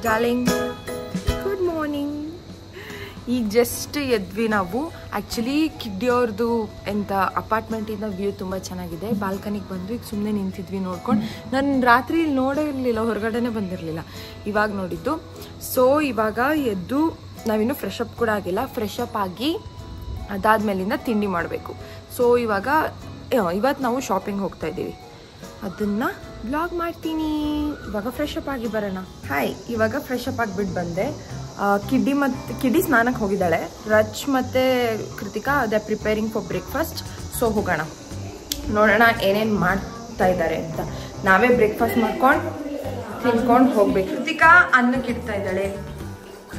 Darling, good morning. ಈಗ just ಎದ್ವಿ ನಾವು. Actually ಕಿಡ್ಡಿಯವ್ರದ್ದು ಎಂಥ ಅಪಾರ್ಟ್ಮೆಂಟಿಂದ ವ್ಯೂ ತುಂಬ ಚೆನ್ನಾಗಿದೆ. ಬಾಲ್ಕನಿಗೆ ಬಂದು ಈಗ ಸುಮ್ಮನೆ ನಿಂತಿದ್ವಿ ನೋಡ್ಕೊಂಡು. ನಾನು ರಾತ್ರಿ ಇಲ್ಲಿ ನೋಡೇ ಇರಲಿಲ್ಲ, ಹೊರಗಡೆನೇ ಬಂದಿರಲಿಲ್ಲ, ಇವಾಗ ನೋಡಿದ್ದು. ಸೊ ಇವಾಗ ಎದ್ದು ನಾವಿನ್ನೂ ಫ್ರೆಶ್ ಅಪ್ ಕೂಡ ಆಗಿಲ್ಲ. ಫ್ರೆಶ್ ಅಪ್ ಆಗಿ ಅದಾದಮೇಲಿಂದ ತಿಂಡಿ ಮಾಡಬೇಕು. ಸೊ ಇವತ್ತು ನಾವು ಶಾಪಿಂಗ್ ಹೋಗ್ತಾ ಇದ್ದೀವಿ, ಅದನ್ನು ಬ್ಲಾಗ್ ಮಾಡ್ತೀನಿ. ಇವಾಗ ಫ್ರೆಶ್ ಅಪ್ ಆಗಿ ಬರೋಣ. ಹಾಯ್, ಇವಾಗ ಫ್ರೆಶ್ ಅಪ್ ಆಗಿಬಿಟ್ಟು ಬಂದೆ. ಕಿಡ್ಡಿ ಸ್ನಾನಕ್ಕೆ ಹೋಗಿದ್ದಾಳೆ. ರಚ್ ಮತ್ತು ಕೃತಿಕಾ ಅದೇ ಪ್ರಿಪೇರಿಂಗ್ ಫಾರ್ ಬ್ರೇಕ್ಫಾಸ್ಟ್. ಸೊ ಹೋಗೋಣ, ನೋಡೋಣ ಏನೇನು ಮಾಡ್ತಾ ಇದ್ದಾರೆ ಅಂತ. ನಾವೇ ಬ್ರೇಕ್ಫಾಸ್ಟ್ ಮಾಡ್ಕೊಂಡು ತಿನ್ಕೊಂಡು ಹೋಗ್ಬೇಕು. ಕೃತಿಕಾ ಅನ್ನಕ್ಕೆ ಇಡ್ತಾ ಇದ್ದಾಳೆ,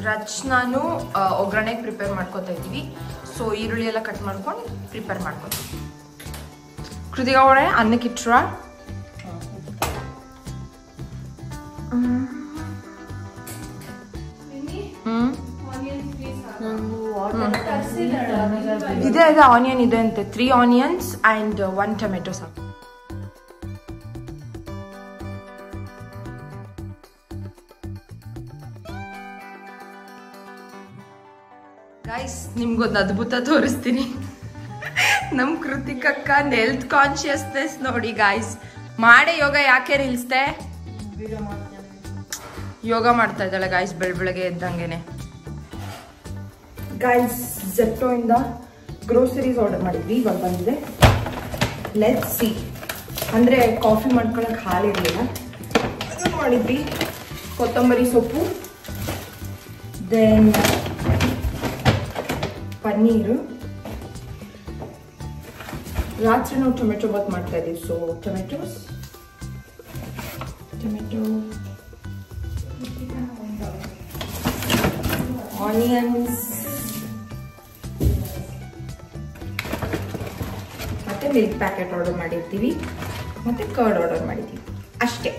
ರಚ್ ನಾನು ಒಗ್ಗರಣೆಗೆ ಪ್ರಿಪೇರ್ ಮಾಡ್ಕೊತಾ ಇದ್ದೀವಿ. ಸೊ ಈರುಳ್ಳಿ ಎಲ್ಲ ಕಟ್ ಮಾಡ್ಕೊಂಡು ಪ್ರಿಪೇರ್ ಮಾಡ್ಕೊತೀವಿ. ಕೃತಿಕಾ ಅವರೇ ಅನ್ನಕ್ಕೆ ಇಟ್ರ? ಇದೆ ಆನಿಯನ್ ಇದೆ ಅಂತೆ. 3 ಆನಿಯನ್ಸ್ ಆ್ಯಂಡ್ 1 ಟೊಮೆಟೊ ಸಾಕು. ಗೈಸ್, ನಿಮ್ಗೊಂದು ಅದ್ಭುತ ತೋರಿಸ್ತೀನಿ. ನಮ್ ಕೃತಿಕಕ್ಕ ಹೆಲ್ತ್ ಕಾನ್ಶಿಯಸ್ನೆಸ್ ನೋಡಿ ಗೈಸ್. ಮಾಡೇ ಯೋಗ ಯಾಕೆ ನಿಲ್ಸ್ತೆ? ಯೋಗ ಮಾಡ್ತಾ ಇದ್ದಾಳೆ ಗೈಸ್ ಬೆಳಗ್ಗೆ ಎದ್ದಂಗೆನೆ. ಗೈಸ್, ಜೆಪ್ಟೋ ಇಂದ ಗ್ರೋಸರೀಸ್ ಆರ್ಡರ್ ಮಾಡಿದ್ವಿ, ಇವಾಗ ಬಂದಿದೆ. Let's see. ಅಂದರೆ ಕಾಫಿ ಮಾಡ್ಕೊಳಕ್ಕೆ ಹಾಲಿರಲಿಲ್ಲ, ಅದು ಮಾಡಿದ್ವಿ. ಕೊತ್ತಂಬರಿ ಸೊಪ್ಪು, ದೆನ್ ಪನ್ನೀರು. ರಾತ್ರಿ ನಾವು ಟೊಮೆಟೊ ಬಾತ್ ಮಾಡ್ತಾ ಇದ್ದೀವಿ. ಸೊ ಟೊಮೆಟೊ, ಆನಿಯನ್ಸ್ ಮತ್ತೆ ಮಿಲ್ಕ್ ಪ್ಯಾಕೆಟ್ ಆರ್ಡರ್ ಮಾಡಿರ್ತೀವಿ, ಮತ್ತೆ ಕರ್ಡ್ ಆರ್ಡರ್ ಮಾಡಿದ್ದೀವಿ, ಅಷ್ಟೇ.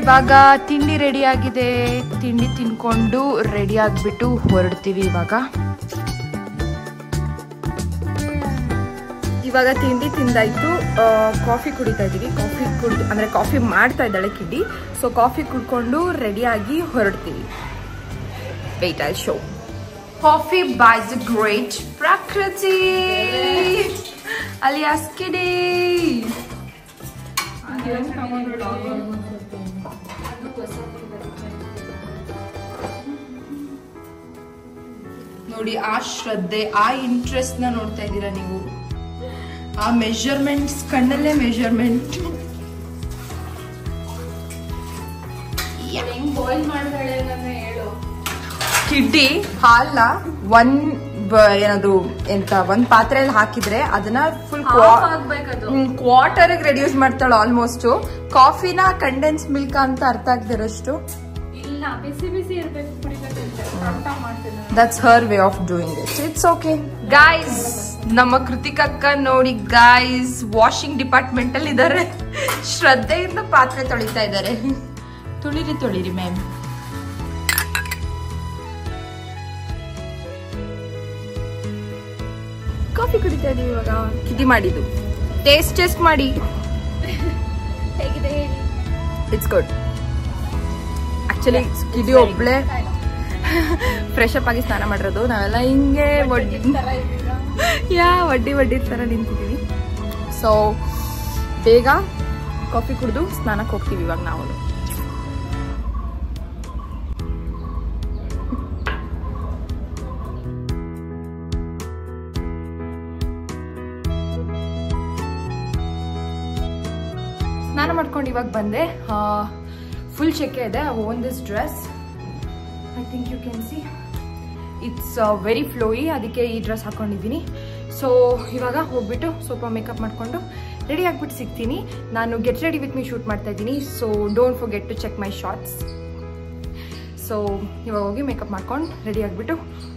ಇವಾಗ ತಿಂಡಿ ರೆಡಿ ಆಗಿದೆ. ತಿಂಡಿ ತಿನ್ಕೊಂಡು ರೆಡಿ ಆಗಿಬಿಟ್ಟು ಹೊರಡ್ತೀವಿ. ಇವಾಗ ತಿಂಡಿ ತಿಂದಾಯ್ತು. ಕಾಫಿ ಕುಡಿತಾ ಇದ್ದೀವಿ. ಕಾಫಿ ಮಾಡ್ತಾ ಇದ್ದಾಳೆ ಕಿಡ್ಡಿ. ಸೊ ಕಾಫಿ ಕುಡ್ಕೊಂಡು ರೆಡಿಯಾಗಿ ಹೊರಡ್ತೀವಿ. Wait, I show. Coffee by the great Prakriti alias Kiddy. ನೋಡಿ, ಆ ಶ್ರದ್ಧೆ, ಆ ಇಂಟ್ರೆಸ್ಟ್ ನ ನೋಡ್ತಾ ಇದ್ದೀರಾ ನೀವು. ಆ ಮೆಜರ್ಮೆಂಟ್ಸ್, ಕಣ್ಣಲ್ಲೇ ಮೆಜರ್ಮೆಂಟ್. ಕಿಡ್ಡಿ ಹಾಲ್ನ ಒಂದ್ ಪಾತ್ರೆಯಲ್ಲಿ ಹಾಕಿದ್ರೆ ಅದನ್ನ ಫುಲ್ ಕ್ವಾರ್ಟರ್ ರೆಡ್ಯೂಸ್ ಮಾಡ್ತಾಳೆ ಆಲ್ಮೋಸ್ಟ್. ಕಾಫಿನ ಕಂಡೆನ್ಸ್ ಮಿಲ್ಕ್ ಅಂತ ಅರ್ಥ ಆಗ್ದಿರೋಷ್ಟು. That's her way of doing it. It's okay. Guys, ನಮ್ಮ ಕೃತಿಕಕ್ಕ ನೋಡಿ ಗೈಸ್, ವಾಷಿಂಗ್ ಡಿಪಾರ್ಟ್ಮೆಂಟ್ ಅಲ್ಲಿ ಇದ್ದಾರೆ. ಶ್ರದ್ಧೆಯಿಂದ ಪಾತ್ರೆ ತೊಳಿತಾ ಇದ್ದಾರೆ. ತೊಳಿರಿ ಮ್ಯಾಮ್. ಕಾಫಿ ಕುಡಿತಾ ಇದೀವಿ ಇವಾಗ. ಕಿಡಿ ಮಾಡಿದ್ದು ಟೇಸ್ಟ್ ಮಾಡಿ. ಹೇಗಿದೆ ಹೇಳಿ? It's good. ಆಕ್ಚುಲಿ ಕಿಡಿ ಒಬ್ಳೆ ಫ್ರೆಶ್ ಅಪ್ ಆಗಿ ಸ್ನಾನ ಮಾಡಿರೋದು. ನಾವೆಲ್ಲ ಹಿಂಗೆ ವಡ್ಡಿ ತರ ನಿಂತಿದ್ದೀವಿ. ಸೊ ಬೇಗ ಕಾಫಿ ಕುಡಿದು ಸ್ನಾನಕ್ಕೆ ಹೋಗ್ತೀವಿ ಇವಾಗ ನಾವು. ಸ್ನಾನ ಮಾಡ್ಕೊಂಡು ಇವಾಗ ಬಂದೆ. ಫುಲ್ ಚೆಕ್ಕೆ ಇದೆ. I own this dress. I think you can see. It's very flowy, ಅದಕ್ಕೆ ಈ ಡ್ರೆಸ್ ಹಾಕೊಂಡಿದ್ದೀನಿ. ಸೊ ಇವಾಗ ಹೋಗ್ಬಿಟ್ಟು ಸ್ವಲ್ಪ ಮೇಕಪ್ ಮಾಡಿಕೊಂಡು ರೆಡಿ ಆಗಿಬಿಟ್ಟು ಸಿಗ್ತೀನಿ. ನಾನು get ready with me shoot ಮಾಡ್ತಾ ಇದ್ದೀನಿ. So don't forget to check my shorts. So ಇವಾಗ ಹೋಗಿ ಮೇಕಪ್ ಮಾಡ್ಕೊಂಡು ರೆಡಿ ಆಗಿಬಿಟ್ಟು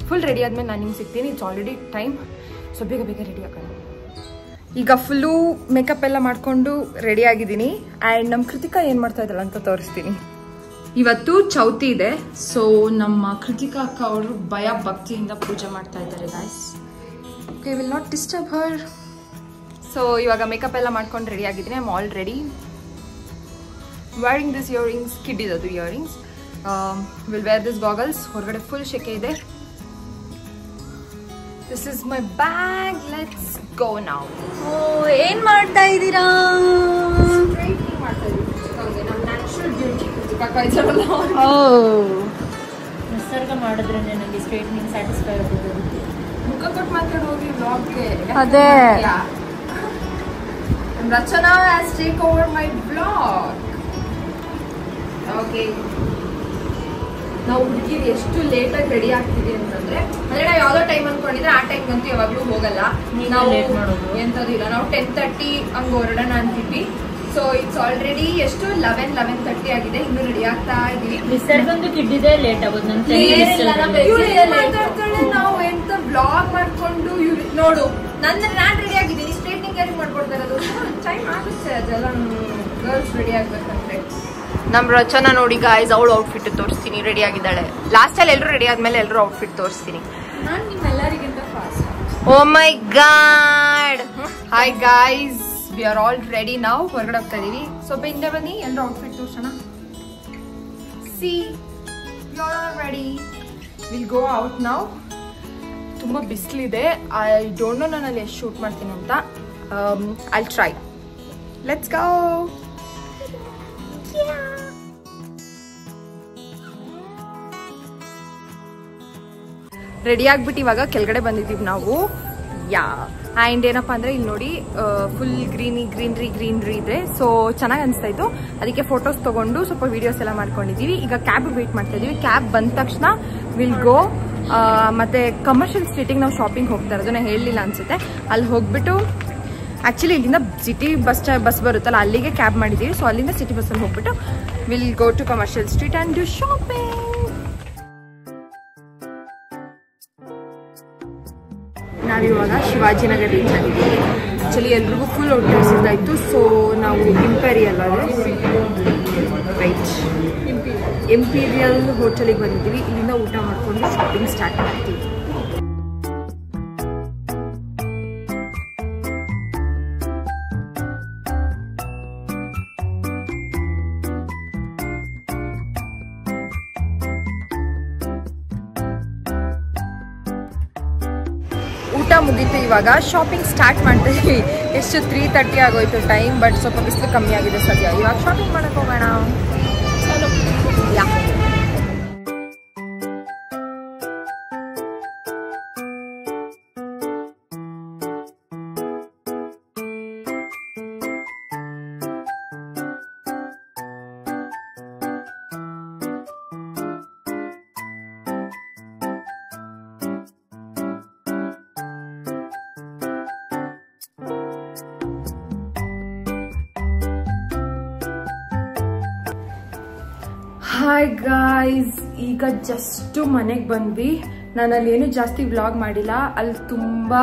ಫುಲ್ ರೆಡಿ ಆದಮೇಲೆ ನಾನು ನಿಮ್ಗೆ ಸಿಗ್ತೀನಿ. It's already time. ಸೊ ಬೇಗ ಬೇಗ ರೆಡಿ ಆಗೋಣ. ಈಗ ಫುಲ್ಲು ಮೇಕಪ್ ಎಲ್ಲ ಮಾಡಿಕೊಂಡು ರೆಡಿ ಆಗಿದ್ದೀನಿ. ಆ್ಯಂಡ್ ನಮ್ಮ ಕೃತಿಕಾ ಏನು ಮಾಡ್ತಾ ಇದ್ದಾಳೆ ಅಂತ ತೋರಿಸ್ತೀನಿ. ಇವತ್ತು ಚೌತಿ ಇದೆ. ಸೊ ನಮ್ಮ ಕೃತಿಕಾ ಅಕ್ಕ ಅವರು ಭಯ ಭಕ್ತಿಯಿಂದ ಪೂಜೆ ಮಾಡ್ತಾ ಇದ್ದಾರೆ guys. Okay, will not disturb her. So ಇವಾಗ ಮೇಕಪ್ ಎಲ್ಲ ಮಾಡ್ಕೊಂಡು ರೆಡಿ ಆಗಿದ್ದೀನಿ. I am all ready. Wearing this earrings, ಕಿಡ್ ಇದದು earrings. Will wear this goggles. ಹೊರಗಡೆ ಫುಲ್ ಶೆಕೆ ಇದೆ. This is my bag. Let's go now. ಏನ್ ಮಾಡ್ತಾ ಇದ್ದೀರಾ? ಸ್ಟ್ರೈಟ್ನಿಂಗ್ ಮಾಡ್ತಾ ಇದ್ದೀನಿ. ನಮ್ಮ ನ್ಯಾಚುರಲ್ ಬ್ಯೂಟಿ ನಿಸರ್ಗ ಮಾಡಿದ್ರೆ ನನಗೆ ಸ್ಟ್ರೈಟ್ನಿಂಗ್ ಸ್ಯಾಟಿಸ್ಫೈ ಆಗುತ್ತೆ. ಮುಖ ಕೊಟ್ಟು ಮಾತಾಡಿ ಹೋಗಿ ವ್ಲಾಗ್ಗೆ. ಅದೇ Rachana has take over my vlog. Okay, ನಾವು ಹುಡುಗಿರು ಎಷ್ಟು ಲೇಟಾಗಿ ರೆಡಿ ಆಗ್ತೀವಿ ಅಂತಂದ್ರೆ, ಅಂದ್ರೆ ನಾವು ಯಾವ್ದೋ ಟೈಮ್ ಅನ್ಕೊಂಡಿದ್ರೆ ಆ ಟೈಮ್ ಅಂತೂ ಯಾವಾಗ್ಲೂ ಹೋಗಲ್ಲ. ನಾವು ಎಂತದ್ದು ಇಲ್ಲ, ನಾವು 10:30 ಹಂಗ ಹೊರಡೋಣ ಅಂತೀವಿ. ಸೊ ಇಟ್ಸ್ ಆಲ್ರೆಡಿ ಎಷ್ಟು 11:30 ಆಗಿದೆ. ಇನ್ನು ರೆಡಿ ಆಗ್ತಾ ಇದೀವಿ. ನಿಸರ್ಗಂದು ಕಿಡ್ಡಿದೆ ಲೇಟ್ ಆಗೋದು. ನಾವು ಎಂತ ಬ್ಲಾಗ್ ಮಾಡ್ಕೊಂಡು ನೋಡು, ನಾನ್ ರೆಡಿ ಆಗಿದ್ದೀನಿ. ಸ್ಟ್ರೈಟ್ನಿಂಗ್ ಯಾರಿಗೆ ಮಾಡ್ಕೊಡ್ತಾ ಇರೋದು? ಟೈಮ್ ಆಗುತ್ತೆ. ಅದೆಲ್ಲ ಗರ್ಲ್ಸ್ ರೆಡಿ ಆಗ್ಬೇಕಂದ್ರೆ. ನಮ್ ರಚನಾ ನೋಡಿ ಗಾಯ್ಸ್, ಅವಳು ಔಟ್ಫಿಟ್ ತೋರಿಸ್ತೀನಿ. ರೆಡಿ ಆಗಿದ್ದಾಳೆ. ಲಾಸ್ಟ್ ಅಲ್ಲಿ ಎಲ್ಲರೂ ರೆಡಿ ಆದ್ಮೇಲೆ ಎಲ್ಲರೂ ಔಟ್ಫಿಟ್ ತೋರಿಸ್ತೀನಿ. ನಾನು ನಿಮ್ಮೆಲ್ಲರಿಗಿಂತ fast. Oh my god. Hi guys, we are all ready ನಾವು. ಹೊರಗಡೆ ಹೋಗ್ತಾ ಇದೀವಿ. ಸ್ವಲ್ಪ ಹಿಂದೆ ಬನ್ನಿ, ಎಲ್ಲರೂ ಔಟ್ಫಿಟ್ ತೋರ್ಸೋಣ. See, you are all ready. Will go out now. ತುಂಬ ಬಿಸಿಲಿದೆ. ಐ ಡೋಂಟ್ ನೋ ನಾನು ಅಲ್ಲಿ ಎಷ್ಟು ಶೂಟ್ ಮಾಡ್ತೀನಿ ಅಂತ. I try. Let's go. Ready ಆಗ್ಬಿಟ್ಟು ಇವಾಗ ಕೆಳಗಡೆ ಬಂದಿದ್ದೀವಿ ನಾವು. ಯಾ, ಆ್ಯಂಡ್ ಏನಪ್ಪ ಅಂದರೆ ಇಲ್ಲಿ ನೋಡಿ ಫುಲ್ ಗ್ರೀನ್ರಿ ಇದೆ. ಸೊ ಚೆನ್ನಾಗಿ ಅನಿಸ್ತಾ ಇತ್ತು. ಅದಕ್ಕೆ ಫೋಟೋಸ್ ತೊಗೊಂಡು ಸ್ವಲ್ಪ ವೀಡಿಯೋಸ್ ಎಲ್ಲ ಮಾಡ್ಕೊಂಡಿದ್ದೀವಿ. ಈಗ ಕ್ಯಾಬ್ ವೇಟ್ ಮಾಡ್ತಾ ಇದೀವಿ. ಕ್ಯಾಬ್ ಬಂದ ತಕ್ಷಣ ವಿಲ್ ಗೋ. ಮತ್ತು ಕಮರ್ಷಿಯಲ್ ಸ್ಟ್ರೀಟಿಗೆ ನಾವು ಶಾಪಿಂಗ್ ಹೋಗ್ತಾ ಇರೋದು, ನಾನು ಹೇಳಲಿಲ್ಲ ಅನಿಸುತ್ತೆ. ಅಲ್ಲಿ ಹೋಗ್ಬಿಟ್ಟು ಆ್ಯಕ್ಚುಲಿ ಇಲ್ಲಿಂದ ಸಿಟಿ ಬಸ್ ಬರುತ್ತಲ್ಲ, ಅಲ್ಲಿಗೆ ಕ್ಯಾಬ್ ಮಾಡಿದ್ದೀವಿ. ಸೊ ಅಲ್ಲಿಂದ ಸಿಟಿ ಬಸ್ಸಲ್ಲಿ ಹೋಗ್ಬಿಟ್ಟು will go to commercial street and do shopping. ನಾವಿವಾಗ ಶಿವಾಜಿನಗರ ರೀಚ್ ಆಗಿದ್ದೀವಿ. ಆ್ಯಕ್ಚುಲಿ ಎಲ್ರಿಗೂ ಫುಲ್ ಹೊಟ್ಟೆ ಸಿಗ್ತಾ ಇತ್ತು. ಸೊ ನಾವು ಇಂಪೀರಿಯಲ್ ಹೋಟೆಲಿಗೆ ಬಂದಿದ್ದೀವಿ. ಇಲ್ಲಿಂದ ಊಟ ಮಾಡ್ಕೊಂಡು ಶಾಪಿಂಗ್ ಸ್ಟಾರ್ಟ್ ಮಾಡ್ತೀವಿ. ಊಟ ಮುಗೀತು. ಇವಾಗ ಶಾಪಿಂಗ್ ಸ್ಟಾರ್ಟ್ ಮಾಡ್ತಾ ಇದೀವಿ. ಎಷ್ಟು 3:30 ಆಗೋಯ್ತು ಟೈಮ್. ಬಟ್ ಸ್ವಲ್ಪ ಬಿಸಿಲು ಕಮ್ಮಿ ಆಗಿದೆ ಸದ್ಯ. ಇವಾಗ ಶಾಪಿಂಗ್ ಮಾಡಕ್ಕೆ ಹೋಗೋಣ. ಯಾ, ಹಾಯ್ ಗಾಯ್ಸ್, ಈಗ ಜಸ್ಟ್ ಮನೆಗೆ ಬಂದ್ವಿ. ನಾನು ಅಲ್ಲಿ ಏನು ಜಾಸ್ತಿ ವ್ಲಾಗ್ ಮಾಡಿಲ್ಲ. ಅಲ್ಲಿ ತುಂಬಾ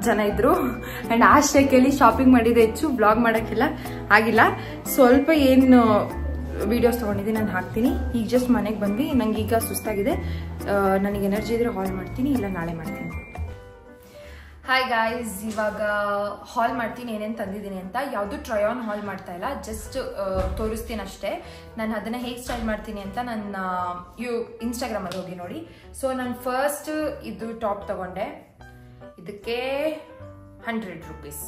ಜನ ಇದ್ರು ಆ್ಯಂಡ್ ಅಷ್ಟೇ ಕೇಳಿ ಶಾಪಿಂಗ್ ಮಾಡಿದೆ. ಹೆಚ್ಚು ವ್ಲಾಗ್ ಮಾಡೋಕ್ಕೆಲ್ಲ ಆಗಿಲ್ಲ. ಸ್ವಲ್ಪ ಏನು ವಿಡಿಯೋಸ್ ತೊಗೊಂಡಿದ್ದೀನಿ ನಾನು ಹಾಕ್ತೀನಿ. ಈಗ ಜಸ್ಟ್ ಮನೆಗೆ ಬಂದ್ವಿ. ನಂಗೆ ಈಗ ಸುಸ್ತಾಗಿದೆ. ನನಗೆ ಎನರ್ಜಿ ಇದ್ರೆ ಹಾಲ್ ಮಾಡ್ತೀನಿ, ಇಲ್ಲ ನಾಳೆ ಮಾಡ್ತೀನಿ. ಹಾಯ್ ಗಾಯ್ಸ್, ಇವಾಗ ಹಾಲ್ ಮಾಡ್ತೀನಿ ಏನೇನು ತಂದಿದ್ದೀನಿ ಅಂತ. ಯಾವುದು ಟ್ರೈ ಆನ್ ಹಾಲ್ ಮಾಡ್ತಾ ಇಲ್ಲ, ಜಸ್ಟ್ ತೋರಿಸ್ತೀನಿ ಅಷ್ಟೇ. ನಾನು ಅದನ್ನು ಹೇಗೆ ಸ್ಟೈಲ್ ಮಾಡ್ತೀನಿ ಅಂತ ನನ್ನ ಇನ್ಸ್ಟಾಗ್ರಾಮಲ್ಲಿ ಹೋಗಿ ನೋಡಿ. ಸೊ ನಾನು ಫಸ್ಟ್ ಇದು ಟಾಪ್ ತಗೊಂಡೆ. ಇದಕ್ಕೆ 100 ರೂಪೀಸ್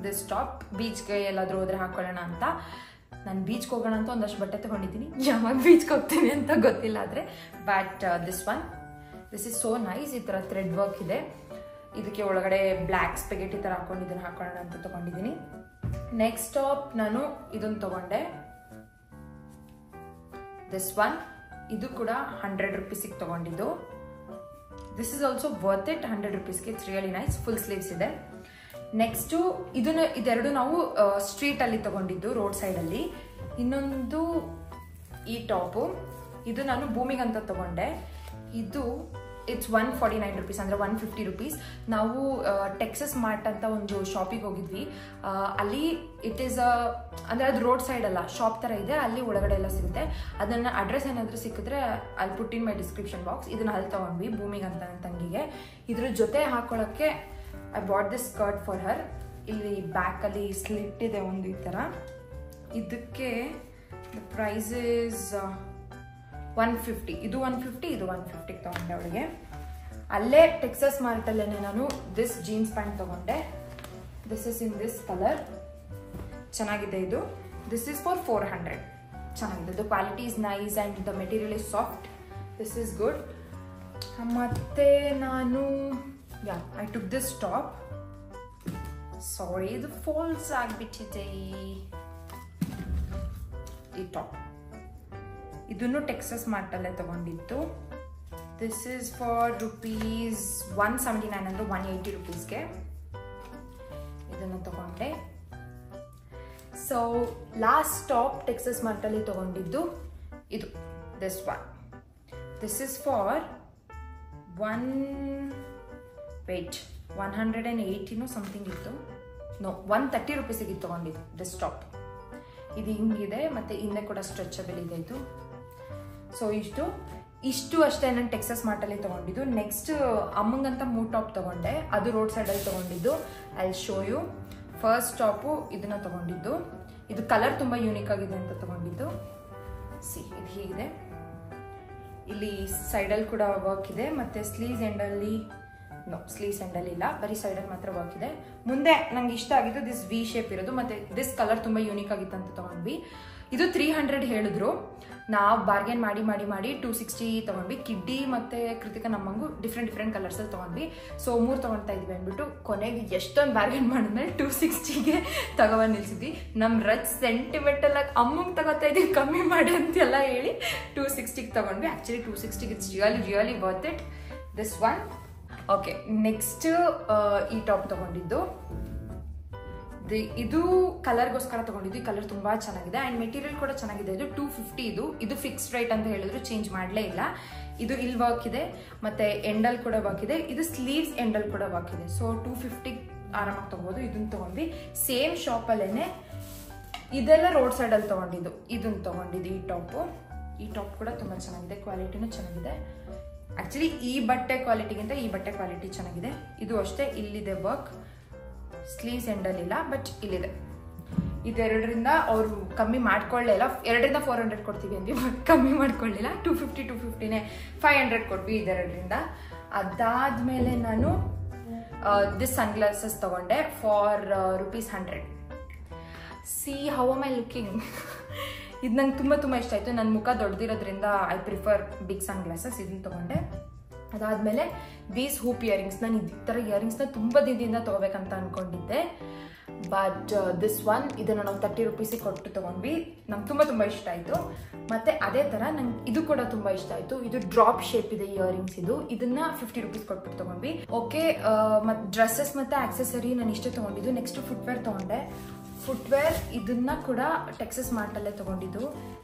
ದಿಸ್ ಟಾಪ್. ಬೀಚ್ಗೆ ಎಲ್ಲಾದರೂ ಹೋದ್ರೆ ಹಾಕೊಳ್ಳೋಣ ಅಂತ. ನಾನು ಬೀಚ್ಗೆ ಹೋಗೋಣ ಅಂತ ಒಂದಷ್ಟು ಬಟ್ಟೆ ತೊಗೊಂಡಿದ್ದೀನಿ. ಯಾವಾಗ ಬೀಚ್ಗೆ ಹೋಗ್ತೀನಿ ಅಂತ ಗೊತ್ತಿಲ್ಲ. ಆದರೆ but this is so nice. ಈ ಥರ ಥ್ರೆಡ್ ವರ್ಕ್ ಇದೆ. ಇದಕ್ಕೆ ಒಳಗಡೆ ಬ್ಲ್ಯಾಕ್ ಸ್ಪೆಗೆಟಿ ಥರ ಹಾಕೊಂಡು ಇದನ್ನು ಹಾಕೊಳ್ಳೋಣ ಅಂತ ತೊಗೊಂಡಿದ್ದೀನಿ. ನೆಕ್ಸ್ಟ್ ಟಾಪ್ ನಾನು ಇದನ್ನು ತೊಗೊಂಡೆ. ದಿಸ್ ಒನ್, ಇದು ಕೂಡ 100 ರೂಪೀಸಿಗೆ ತೊಗೊಂಡಿದ್ದು. This is also worth it. 100 rupeesಗೆ. It's really nice. Full sleeves ಇದೆ. ನೆಕ್ಸ್ಟು ಇದೆರಡು ನಾವು ಸ್ಟ್ರೀಟಲ್ಲಿ ತಗೊಂಡಿದ್ದು, ರೋಡ್ ಸೈಡಲ್ಲಿ. ಇನ್ನೊಂದು ಈ ಟಾಪು, ಇದು ನಾನು ಭೂಮಿಗೆ ಅಂತ ತಗೊಂಡೆ. ಇದು ಇಟ್ಸ್ 149 rupees, ಅಂದರೆ 150 rupees. ನಾವು ಟೆಕ್ಸಸ್ ಮಾರ್ಟ್ ಅಂತ ಒಂದು ಶಾಪಿಗೆ ಹೋಗಿದ್ವಿ. ಅಲ್ಲಿ ಇಟ್ ಈಸ್ ಅಂದರೆ ಅದು ರೋಡ್ ಸೈಡ್ ಅಲ್ಲ, ಶಾಪ್ ಥರ ಇದೆ. ಅಲ್ಲಿ ಒಳಗಡೆ ಎಲ್ಲ ಸಿಗುತ್ತೆ. ಅದನ್ನು ಅಡ್ರೆಸ್ ಏನಾದರೂ ಸಿಕ್ಕಿದ್ರೆ ಅಲ್ಲಿ ಪುಟ್ ಇನ್ ಮೈ ಡಿಸ್ಕ್ರಿಪ್ಷನ್ ಬಾಕ್ಸ್. ಇದನ್ನ ಅಲ್ಲಿ ತಗೊಂಡ್ವಿ ಭೂಮಿಗೆ ಅಂತ ನನ್ನ ತಂಗಿಗೆ. ಇದ್ರ ಜೊತೆ ಹಾಕೊಳ್ಳೋಕ್ಕೆ I bought this skirt for her. ಇಲ್ಲಿ ಬ್ಯಾಕಲ್ಲಿ ಸ್ಲಿಟ್ ಇದೆ ಒಂದು ಈ ಥರ. ಇದಕ್ಕೆ ದ ಪ್ರೈಸ್ ಇಸ್ 150. ಇದು 150, ಇದು 150 ತಗೊಂಡೆ ಅವಳಿಗೆ. ಅಲ್ಲೇ ಟೆಕ್ಸಸ್ ಮಾರ್ಟಲ್ಲೇ ನಾನು ದಿಸ್ ಜೀನ್ಸ್ ಪ್ಯಾಂಟ್ ತಗೊಂಡೆ. This is in this colour. ಚೆನ್ನಾಗಿದೆ ಇದು. This is for 400. ಚೆನ್ನಾಗಿದೆ. The quality is nice and the material is soft. This is good. ಮತ್ತೆ ನಾನು ಐ ಟುಕ್ ದಿಸ್ ಟಾಪ್. ಸಾರಿ, ಇದು ಫಾಲ್ಸ್ ಆಗಿಬಿಟ್ಟಿದೆ ಈ ಟಾಪ್. ಇದನ್ನು ಟೆಕ್ಸಸ್ ಮಾರ್ಟಲ್ಲೇ ತಗೊಂಡಿದ್ದು. ದಿಸ್ ಇಸ್ ಫಾರ್ rupees 179 ಅಂದರೆ 180 rupeesಗೆ ಇದನ್ನು ತಗೊಂಡೆ. ಸೊ ಲಾಸ್ಟ್ ಟಾಪ್ ಟೆಕ್ಸಸ್ ಮಾರ್ಟಲ್ಲಿ ತಗೊಂಡಿದ್ದು ಇದು, this one. This is for 180 something ಇತ್ತು. 130 rupeesಗೆ ತಗೊಂಡಿದ್ದು ದಿಸ್ ಟಾಪ್. ಇದು ಹಿಂಗಿದೆ, ಮತ್ತು ಹಿಂದೆ ಕೂಡ ಸ್ಟ್ರೆಚಬಲ್ ಇದೆ ಇದು. ಸೊ ಇಷ್ಟು ಅಷ್ಟೇ ನಾನು ಟೆಕ್ಸಸ್ ಮಾರ್ಟಲ್ಲಿ ತಗೊಂಡಿದ್ದು. ನೆಕ್ಸ್ಟ್ ಅಮ್ಮಂಗಂತ 3 ಟಾಪ್ ತಗೊಂಡೆ. ಅದು ರೋಡ್ ಸೈಡಲ್ಲಿ ತಗೊಂಡಿದ್ದು. I show you. First top ಇದನ್ನ ತಗೊಂಡಿದ್ದು. ಇದು ಕಲರ್ ತುಂಬ ಯೂನಿಕ್ ಆಗಿದೆ ಅಂತ ತಗೊಂಡಿದ್ದು. ಸಿ, ಇದು ಹೀಗಿದೆ. ಇಲ್ಲಿ ಸೈಡಲ್ಲಿ ಕೂಡ ವರ್ಕ್ ಇದೆ, ಮತ್ತು ಸ್ಲೀವ್ಸ್ ಎಂಡಲ್ಲಿ ಸ್ಲೀವ್ಸ್ ಎಂಡಲ್ಲಿ ಇಲ್ಲ, ಬರೀ ಸೈಡಲ್ಲಿ ಮಾತ್ರ ವರ್ಕ್ ಇದೆ. ಮುಂದೆ ನಂಗೆ ಇಷ್ಟ ಆಗಿದ್ದು ದಿಸ್ ವಿ ಶೇಪ್ ಇರೋದು, ಮತ್ತು ದಿಸ್ ಕಲರ್ ತುಂಬ ಯೂನಿಕ್ ಆಗಿತ್ತು ಅಂತ ತಗೊಂಡ್ವಿ. ಇದು 300 ಹೇಳಿದ್ರು. ನಾವು ಬಾರ್ಗೇನ್ ಮಾಡಿ 260 ತಗೊಂಡ್ವಿ. ಕಿಡ್ಡಿ ಮತ್ತು ಕೃತಿಕಾ ನಮ್ಮಂಗೂ ಡಿಫ್ರೆಂಟ್ ಕಲರ್ಸಲ್ಲಿ ತೊಗೊಂಡ್ವಿ. ಸೊ 3 ತೊಗೊಳ್ತಾ ಇದ್ವಿ ಅಂದ್ಬಿಟ್ಟು ಕೊನೆಗೆ ಎಷ್ಟೊಂದು ಬಾರ್ಗೇನ್ ಮಾಡಿದ್ಮೇಲೆ 260ಗೆ ತಗೊಬಂದು ನಿಲ್ಸಿದ್ವಿ. ನಮ್ಮ ರಚ್ ಸೆಂಟಿಮೆಂಟಲ್ ಆಗಿ ಅಮ್ಮಂಗೆ ತಗೋತಾ ಇದ್ವಿ ಕಮ್ಮಿ ಮಾಡಿ ಅಂತೆಲ್ಲ ಹೇಳಿ 260ಗೆ ತಗೊಂಡ್ವಿ. ಆ್ಯಕ್ಚುಲಿ 260ಗೆ it's really worth it. This one. Okay, next ಈ ಟಾಪ್ ತಗೊಂಡಿದ್ದು. ಇದು ಕಲರ್ಗೋಸ್ಕರ ತಗೊಂಡಿದ್ದು. ಈ ಕಲರ್ ತುಂಬಾ ಚೆನ್ನಾಗಿದೆ ಆ್ಯಂಡ್ ಮೆಟೀರಿಯಲ್ ಕೂಡ ಚೆನ್ನಾಗಿದೆ. ಇದು 250. ಇದು ಫಿಕ್ಸ್ಡ್ ರೇಟ್ ಅಂತ ಹೇಳಿದ್ರು, ಚೇಂಜ್ ಮಾಡಲೇ ಇಲ್ಲ. ಇದು ಇಲ್ಲಿ ವರ್ಕ್ ಇದೆ, ಮತ್ತೆ ಎಂಡಲ್ ಕೂಡ ವರ್ಕ್ ಇದೆ. ಇದು ಸ್ಲೀವ್ಸ್ ಎಂಡಲ್ ಕೂಡ ವರ್ಕ್ ಇದೆ. ಸೊ 250 ಆರಾಮಾಗಿ ತಗೋಬಹುದು. ಇದನ್ನ ತಗೊಂಡ್ವಿ ಸೇಮ್ ಶಾಪಲ್ಲೇನೆ. ಇದೆಲ್ಲ ರೋಡ್ ಸೈಡಲ್ಲಿ ತಗೊಂಡಿದ್ದು. ಇದನ್ನ ತಗೊಂಡಿದ್ದು ಈ ಟಾಪ್ ಕೂಡ ತುಂಬಾ ಚೆನ್ನಾಗಿದೆ. ಕ್ವಾಲಿಟಿನೂ ಚೆನ್ನಾಗಿದೆ. ಆಕ್ಚುಲಿ ಈ ಬಟ್ಟೆ ಕ್ವಾಲಿಟಿಗಿಂತ ಈ ಬಟ್ಟೆ ಕ್ವಾಲಿಟಿ ಚೆನ್ನಾಗಿದೆ. ಇದು ಅಷ್ಟೇ, ಇಲ್ಲಿದೆ ವರ್ಕ್. ಸ್ಲೀವ್ಸ್ ಎಂಡಲ್ಲಿಲ್ಲ, ಬಟ್ ಇಲ್ಲಿದೆ. ಇದೆರಡರಿಂದ ಅವರು ಕಮ್ಮಿ ಮಾಡ್ಕೊಳ್ಳಿಲ್ಲ. 2ರಿಂದ 400 ಕೊಡ್ತೀವಿ ಅಂದ್ವಿ, ಕಮ್ಮಿ ಮಾಡ್ಕೊಳ್ಳಿಲ್ಲ. 250ನೇ 500 ಕೊಟ್ವಿ ಇದೆರಡರಿಂದ. ಅದಾದ್ಮೇಲೆ ನಾನು ದಿಸ್ ಸನ್ಗ್ಲಾಸಸ್ ತಗೊಂಡೆ for ₹100. C how am I looking? ಇದು ನಂಗೆ ತುಂಬ ಇಷ್ಟ ಆಯಿತು. ನನ್ನ ಮುಖ ದೊಡ್ಡದಿರೋದ್ರಿಂದ ಐ ಪ್ರಿಫರ್ ಬಿಗ್ ಸನ್ಗ್ಲಾಸಸ್. ಇದನ್ನ ತಗೊಂಡೆ. ಅದಾದಮೇಲೆ ದೀಸ್ ಹೂಪ್ ಇಯರಿಂಗ್ಸ್. ನಾನು ಈ ಥರ ಇಯರಿಂಗ್ಸ್ನ ತುಂಬ ದಿನದಿಂದ ತೊಗೋಬೇಕಂತ ಅಂದ್ಕೊಂಡಿದ್ದೆ. ಬಟ್ ದಿಸ್ ಒನ್, ಇದನ್ನು ನಾವು 30 ರೂಪೀಸಿಗೆ ಕೊಟ್ಟು ತೊಗೊಂಡ್ವಿ. ನಂಗೆ ತುಂಬ ಇಷ್ಟ ಆಯಿತು. ಮತ್ತು ಅದೇ ಥರ ನಂಗೆ ಇದು ಕೂಡ ತುಂಬ ಇಷ್ಟ ಆಯಿತು. ಇದು ಡ್ರಾಪ್ ಶೇಪ್ ಇದೆ ಇಯರಿಂಗ್ಸ್. ಇದನ್ನು 50 ರೂಪೀಸ್ ಕೊಟ್ಬಿಟ್ಟು ತೊಗೊಂಡ್ವಿ. ಓಕೆ, ಮತ್ತು ಡ್ರೆಸ್ಸಸ್ ಮತ್ತು ಆಕ್ಸೆಸರಿ ನಾನು ಇಷ್ಟೇ ತೊಗೊಂಡಿದ್ದು. ನೆಕ್ಸ್ಟ್ ಫುಟ್ವೇರ್ ತೊಗೊಂಡೆ. ಫುಟ್ವೇರ್ ಇದನ್ನ ಕೂಡ ಟೆಕ್ಸಸ್ ಮಾರ್ಟಲ್ಲೇ ತೊಗೊಂಡಿದ್ದು.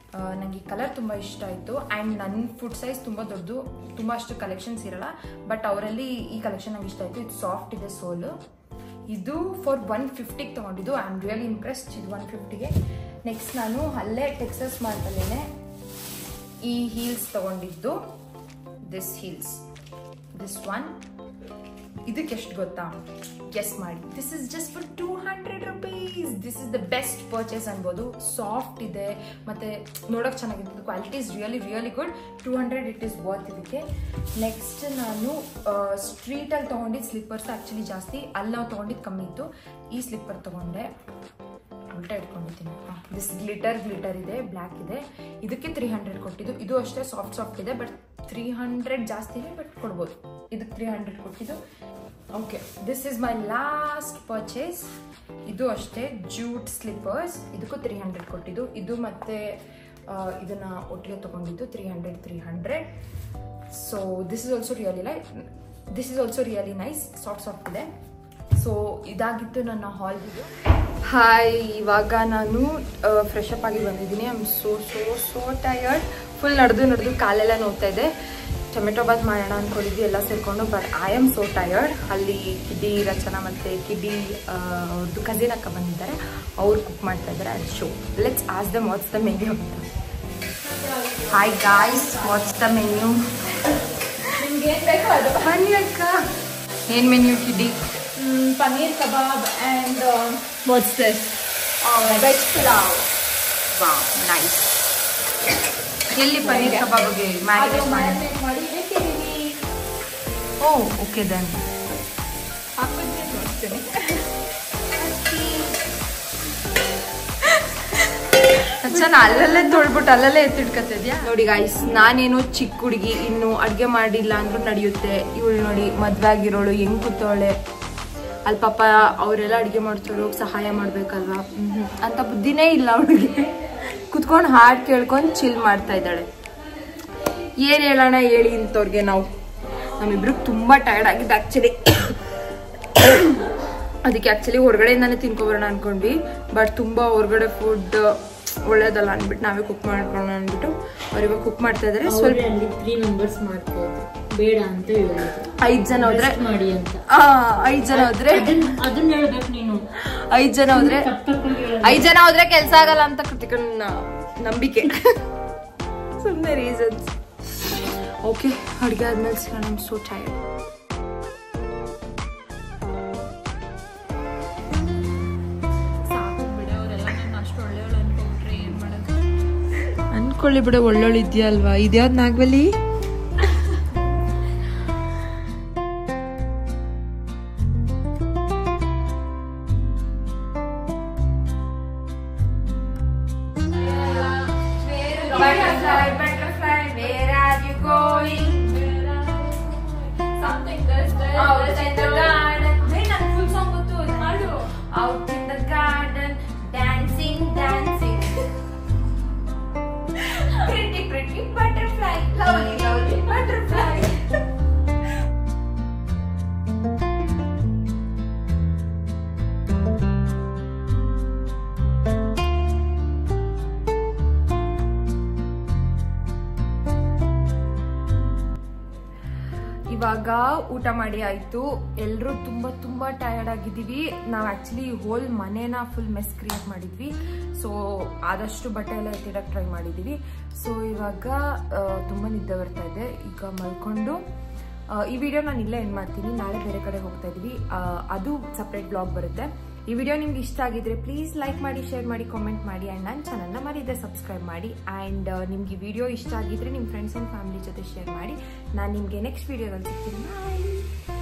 ನನಗೆ ಈ ಕಲರ್ ತುಂಬ ಇಷ್ಟ ಆಯಿತು. ಆ್ಯಂಡ್ ನನ್ನ ಫುಟ್ ಸೈಜ್ ತುಂಬ ದೊಡ್ಡದು, ತುಂಬ ಅಷ್ಟು ಕಲೆಕ್ಷನ್ಸ್ ಇರಲ್ಲ. ಬಟ್ ಅವರಲ್ಲಿ ಈ ಕಲೆಕ್ಷನ್ ನಂಗೆ ಇಷ್ಟ ಆಯಿತು. ಇದು ಸಾಫ್ಟ್ ಇದೆ ಸೋಲು. ಇದು ಫಾರ್ 150ಗೆ ತೊಗೊಂಡಿದ್ದು. I am really impressed. ಇದು 150ಗೆ. ನೆಕ್ಸ್ಟ್ ನಾನು ಅಲ್ಲೇ ಟೆಕ್ಸಸ್ ಮಾರ್ಟಲ್ಲೇ ಈ ಹೀಲ್ಸ್ ತೊಗೊಂಡಿದ್ದು. This heels, this one. ಇದಕ್ಕೆ ಎಷ್ಟು ಗೊತ್ತಾ? ಗೆಸ್ ಮಾಡಿ. This is just for 200 rupees. This is the best purchase ಅನ್ಬೋದು. ಸಾಫ್ಟ್ ಇದೆ, ಮತ್ತು ನೋಡೋಕೆ ಚೆನ್ನಾಗಿದೆ. Quality is really good. 200 it is worth ಇದಕ್ಕೆ. ನೆಕ್ಸ್ಟ್ ನಾನು ಸ್ಟ್ರೀಟಲ್ಲಿ ತೊಗೊಂಡಿದ್ದು ಸ್ಲಿಪ್ಪರ್ಸ್ ಆ್ಯಕ್ಚುಲಿ ಜಾಸ್ತಿ. ಅಲ್ಲಿ ನಾವು ತೊಗೊಂಡಿದ್ದು ಕಮ್ಮಿ ಇತ್ತು. ಈ ಸ್ಲಿಪ್ಪರ್ ತೊಗೊಂಡೆ. ಉಲ್ಟಾ ಇಟ್ಕೊಂಡಿದ್ದೀನಿ. ದಿಸ್ ಗ್ಲಿಟರ್ ಇದೆ, ಬ್ಲ್ಯಾಕ್ ಇದೆ. ಇದಕ್ಕೆ 300 ಕೊಟ್ಟಿದ್ದು. ಇದು ಅಷ್ಟೇ ಸಾಫ್ಟ್ ಇದೆ, ಬಟ್ 300 ಜಾಸ್ತಿನೇ, ಬಟ್ ಕೊಡ್ಬೋದು. ಇದಕ್ಕೆ 300 ಕೊಟ್ಟಿದ್ದು. Okay, this is my last purchase. ಇದು ಅಷ್ಟೇ ಜೂಟ್ ಸ್ಲಿಪ್ಪರ್ಸ್. ಇದಕ್ಕೂ 300 ಕೊಟ್ಟಿದ್ದು. ಇದು ಮತ್ತೆ ಇದನ್ನ ಒಟ್ಟಿಗೆ ತೊಗೊಂಡಿದ್ದು 300. So this is also really nice, soft ಇದೆ. ಸೊ ಇದಾಗಿತ್ತು ನನ್ನ ಹಾಲ್ ವಿಡಿಯೋ. ಹಾಯ್, ಇವಾಗ ನಾನು ಫ್ರೆಶ್ ಅಪ್ ಆಗಿ ಬಂದಿದ್ದೀನಿ. I am so tired. Full ನಡೆದು ಕಾಲೆಲ್ಲ ನೋಡ್ತಾ ಇದೆ. ಟೊಮೆಟೊ ಬಾತ್ ಮಾಡೋಣ ಅಂದ್ಕೊಂಡಿದ್ವಿ ಎಲ್ಲ ಸೇರಿಕೊಂಡು, but I am so tired. ಅಲ್ಲಿ ಕಿಡ್ಡಿ ರಚನಾ ಮತ್ತು ಕಿಡ್ಡಿ ಅವ್ರದ್ದು ಕಸಿನ್ ಅಕ್ಕ ಬಂದಿದ್ದಾರೆ, ಅವ್ರು ಕುಕ್ ಮಾಡ್ತಾ ಇದ್ದಾರೆ. ಅದು so let's ask them what's the menu ಅಂತ. Hi guys, what's the menu? ನಿಮ್ಗೆ ಏನು ಬೇಕೋ ಅದು ಬನ್ನಿ ಅಕ್ಕ. ಏನು menu Kiddy? Paneer kebab and what's this veg pulao. Wow, nice. ಎಲ್ಲಿ ಪನ್ನೀರ್ ಕಬಾಬ್ಗೆ ಮ್ಯಾರಿನೇಟ್ ಮಾಡಿ ಇಟ್ಟಿದ್ದೀವಿ. ಓ ಓಕೆ ದೆನ್ ಹಾಕಿದ್ರೆ ನೋಡ್ತೀನಿ. ಅಲ್ಲಲ್ಲೇ ತೊಳ್ಬಿಟ್ಟು ಅಲ್ಲಲ್ಲೇ ಎತ್ತಿಡ್ಕತ್ತಿದ್ಯಾ ನೋಡಿ ಗಾಯ್ಸ್. ನಾನೇನು ಚಿಕ್ಕ ಹುಡುಗಿ, ಇನ್ನು ಅಡ್ಗೆ ಮಾಡಿಲ್ಲ ಅಂದ್ರೂ ನಡೆಯುತ್ತೆ. ಇವಳು ನೋಡಿ ಮದ್ವೆ ಆಗಿರೋಳು ಹೆಂಗ್ ಕೂತವಳೆ ಅಲ್ಲಿ. ಪಾಪ ಅವರೆಲ್ಲ ಅಡ್ಗೆ ಮಾಡ್ತಾರೋ ಸಹಾಯ ಮಾಡ್ಬೇಕಲ್ವಾ ಅಂತ ಬುದ್ಧಿನೇ ಇಲ್ಲ ಅವಳಿಗೆ. ಕುತ್ಕೊಂಡು ಹಾಡು ಕೇಳ್ಕೊಂಡು ಚಿಲ್ ಮಾಡ್ತಾ ಇದ್ದಾಳೆ. ಏನ್ ಹೇಳೋಣ ಹೇಳಿ ಇಂಥವ್ರಿಗೆ. ನಮ್ಮಿಬ್ರಿಗೆ ತುಂಬಾ ಟಯರ್ಡ್ ಆಗಿದೆ ಆಕ್ಚುಲಿ. ಅದಕ್ಕೆ ಆಕ್ಚುಲಿ ಹೊರಗಡೆಯಿಂದಾನೆ ತಿನ್ಕೊಬರೋಣ ಅನ್ಕೊಂಡ್ವಿ, ಬಟ್ ತುಂಬಾ ಹೊರಗಡೆ ಫುಡ್ ಒಳ್ಳೇದಲ್ಲ ಅನ್ಬಿಟ್ಟು ನಾವೇ ಕುಕ್ ಮಾಡ್ಕೊಳ್ಳೋಣ ಅನ್ಬಿಟ್ಟು ಅವ್ರಿವಾಗ ಕುಕ್ ಮಾಡ್ತಾ ಇದಾರೆ. ಸ್ವಲ್ಪ 3 ಮೆಂಬರ್ಸ್ ಮಾಡ್ಕೋದು ಬೇಡ ಅಂತ ಹೇಳಿದ್ರು. 5 ಜನ ಹೋದ್ರೆ ಮಾಡಿ ಅಂತ. 5 ಜನ ಹೋದ್ರೆ ಅದನ್ನ ಹೇಳ್ಬೇಕು ನೀನು. 5 ಜನ ಹೋದ್ರೆ 5 ಜನ ಹೋದ್ರೆ ಕೆಲ್ಸ ಆಗಲ್ಲ ಅಂತ ಕೃತಿಕನ ನಂಬಿಕೆ. ಸುಮ್ಮನೆ ರೀಸನ್ಸ್. ಓಕೆ, ಅಡ್ಗೆ ಆದ್ಮೇಲೆ ಸಿಗೋಣ. I am so tired. ಅನ್ಕೊಳ್ಳಿ ಬಿಡ, ಒಳ್ಳೊಳ್ಳೆ ಇದೆಯಲ್ವಾ. ಇದ್ಯಾವ್ದು Nagavalli? Butterfly, where are you going? Something that's out in the garden. Hey, ನಾನು full song ಗೊತ್ತು, ಅದು ಹಾಡು. Out in the garden, dancing. Pretty butterfly, lovely butterfly. ಇವಾಗ ಊಟ ಮಾಡಿ ಆಯ್ತು. ಎಲ್ಲರೂ ತುಂಬಾ ಟಯರ್ಡ್ ಆಗಿದ್ದೀವಿ. ನಾವು ಆಕ್ಚುಲಿ ಹೋಲ್ ಮನೇನ ಫುಲ್ ಮೆಸ್ ಕ್ರಿಯೇಟ್ ಮಾಡಿದ್ವಿ. ಸೊ ಆದಷ್ಟು ಬಟ್ಟೆ ಎಲ್ಲ ಎತ್ತಿಡಕ್ಕೆ ಟ್ರೈ ಮಾಡಿದೀವಿ. ಸೊ ಇವಾಗ ತುಂಬಾ ನಿದ್ದೆ ಬರ್ತಾ ಇದೆ. ಈಗ ಮಲ್ಕೊಂಡು ಈ ವಿಡಿಯೋ ನಾನು ಇಲ್ಲೇ ಎಂಡ್ ಮಾಡ್ತೀನಿ. ನಾಳೆ ಬೇರೆ ಕಡೆ ಹೋಗ್ತಾ ಇದೀವಿ, ಅದು ಸಪ್ರೇಟ್ ಬ್ಲಾಗ್ ಬರುತ್ತೆ. ಈ ವಿಡಿಯೋ ನಿಮ್ಗೆ ಇಷ್ಟ ಆಗಿದ್ರೆ ಪ್ಲೀಸ್ ಲೈಕ್ ಮಾಡಿ, ಶೇರ್ ಮಾಡಿ, ಕಾಮೆಂಟ್ ಮಾಡಿ, ಆ್ಯಂಡ್ ನನ್ನ ಚಾನಲ್ನ ಮರೀದೆ ಸಬ್ಸ್ಕ್ರೈಬ್ ಮಾಡಿ. ಆ್ಯಂಡ್ ನಿಮ್ಗೆ ಈ ವಿಡಿಯೋ ಇಷ್ಟ ಆಗಿದ್ರೆ ನಿಮ್ಮ ಫ್ರೆಂಡ್ಸ್ ಆ್ಯಂಡ್ ಫ್ಯಾಮಿಲಿ ಜೊತೆ ಶೇರ್ ಮಾಡಿ. ನಾನು ನಿಮಗೆ ನೆಕ್ಸ್ಟ್ ವಿಡಿಯೋದಲ್ಲಿ ಸಿಗ್ತೀನಿ. ಬಾಯ್.